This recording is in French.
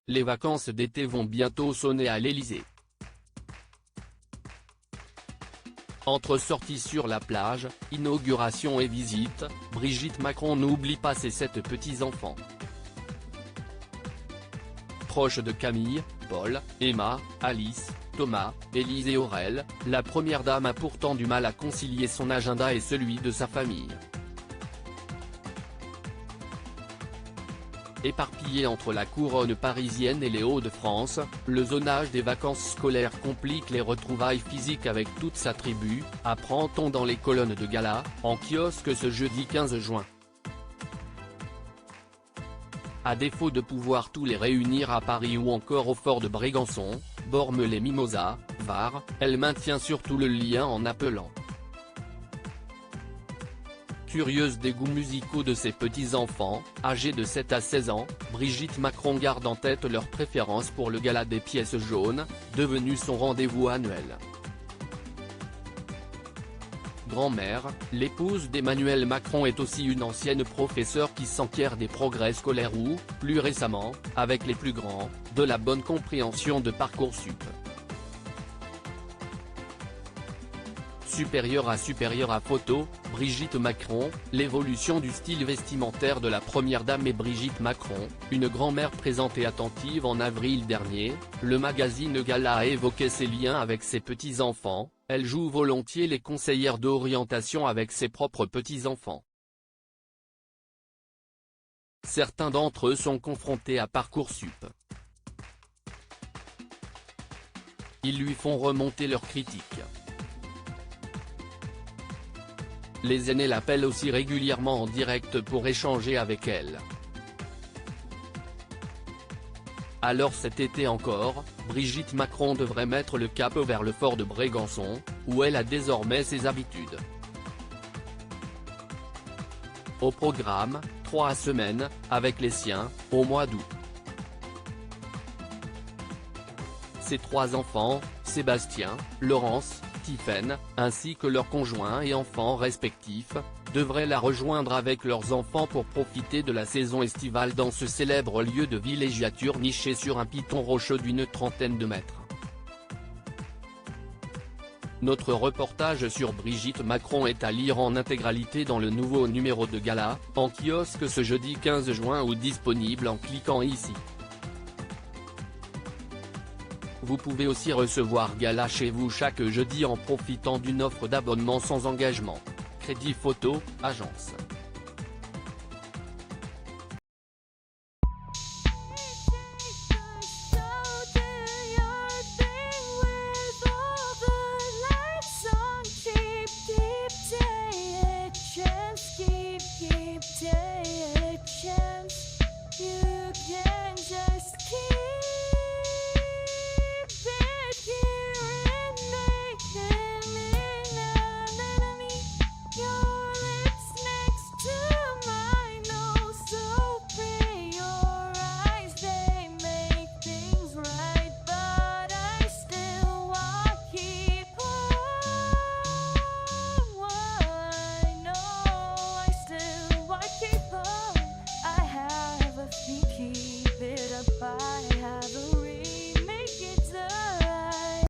les vacances d'été vont bientôt sonner à l'Élysée. Entre sorties sur la plage, inauguration et visite, Brigitte Macron n'oublie pas ses 7 petits-enfants. Proche de Camille, Paul, Emma, Alice, Thomas, Élise et Aurel, la première dame a pourtant du mal à concilier son agenda et celui de sa famille. Éparpillé entre la couronne parisienne et les Hauts-de-France, le zonage des vacances scolaires complique les retrouvailles physiques avec toute sa tribu, apprend-on dans les colonnes de gala, en kiosque ce jeudi 15 juin. À défaut de pouvoir tous les réunir à Paris ou encore au fort de Brégançon, Bormes-les-Mimosas, Var, elle maintient surtout le lien en appelant. Curieuse des goûts musicaux de ses petits-enfants, âgés de 7 à 16 ans, Brigitte Macron garde en tête leur préférence pour le gala des pièces jaunes, devenu son rendez-vous annuel. Grand-mère, l'épouse d'Emmanuel Macron est aussi une ancienne professeure qui s'enquiert des progrès scolaires ou, plus récemment, avec les plus grands, de la bonne compréhension de Parcoursup. Supérieure à photo, Brigitte Macron, l'évolution du style vestimentaire de la première dame et Brigitte Macron, une grand-mère présente et attentive en avril dernier, le magazine Gala a évoqué ses liens avec ses petits-enfants, elle joue volontiers les conseillères d'orientation avec ses propres petits-enfants. Certains d'entre eux sont confrontés à Parcoursup. Ils lui font remonter leurs critiques. Les aînés l'appellent aussi régulièrement en direct pour échanger avec elle. Alors cet été encore, Brigitte Macron devrait mettre le cap vers le fort de Brégançon, où elle a désormais ses habitudes. Au programme, 3 semaines, avec les siens, au mois d'août. Ses 3 enfants, Sébastien, Laurence, Tiphaine, ainsi que leurs conjoints et enfants respectifs, devraient la rejoindre avec leurs enfants pour profiter de la saison estivale dans ce célèbre lieu de villégiature niché sur un piton rocheux d'une 30aine de mètres. Notre reportage sur Brigitte Macron est à lire en intégralité dans le nouveau numéro de Gala, en kiosque ce jeudi 15 juin ou disponible en cliquant ici. Vous pouvez aussi recevoir Gala chez vous chaque jeudi en profitant d'une offre d'abonnement sans engagement. Crédit Photo, agence.